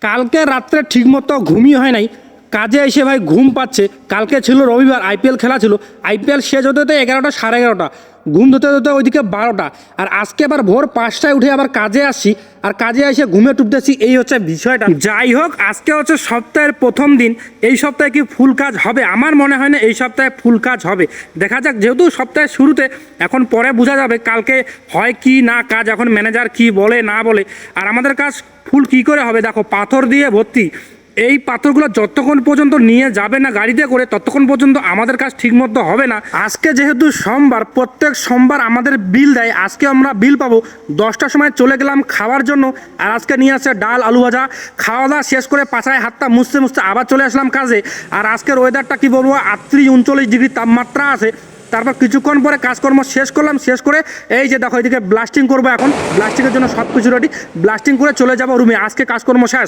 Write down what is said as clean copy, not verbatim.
কালকে রাত্রে ঠিকমতো ঘুমই হয় নাই, কাজে এসে ভাই ঘুম পাচ্ছে। কালকে ছিল রবিবার, আইপিএল খেলা ছিল। আইপিএল শেষ হতে হতে 11টা, সাড়ে 11টা, ঘুম ধরতে ধরতে ওইদিকে 12টা। আর আজকে আবার ভোর 5টায় উঠে আবার কাজে আসছি, আর কাজে এসে ঘুমে টুপতেছি। এই হচ্ছে বিষয়টা। যাই হোক, আজকে হচ্ছে সপ্তাহের প্রথম দিন। এই সপ্তাহে কি ফুল কাজ হবে? আমার মনে হয় না এই সপ্তাহে ফুল কাজ হবে। দেখা যাক, যেহেতু সপ্তাহের শুরুতে, এখন পরে বোঝা যাবে কালকে হয় কি না কাজ, এখন ম্যানেজার কি বলে না বলে। আর আমাদের কাজ ফুল কি করে হবে? দেখো, পাথর দিয়ে ভর্তি। এই পাথরগুলো যতক্ষণ পর্যন্ত নিয়ে যাবে না গাড়িতে করে, ততক্ষণ পর্যন্ত আমাদের কাজ ঠিকমতো হবে না। আজকে যেহেতু সোমবার, প্রত্যেক সোমবার আমাদের বিল দেয়। আজকে আমরা বিল পাবো। 10টার সময় চলে গেলাম খাওয়ার জন্য, আর আজকে নিয়ে আসছে ডাল, আলু ভাজা। খাওয়া দাওয়া শেষ করে পাছায় হাতটা মুছতে মুছতে আবার চলে আসলাম কাজে। আর আজকের ওয়েদারটা কি বলবো, 38-39 ডিগ্রি তাপমাত্রা আছে। তারপর কিছুক্ষণ পরে কাজকর্ম শেষ করলাম। শেষ করে এই যে দেখো, এদিকে ব্লাস্টিং করবো। এখন ব্লাস্টিংয়ের জন্য সব কিছু রেডি। ব্লাস্টিং করে চলে যাবো রুমে। আজকে কাজকর্ম শেষ।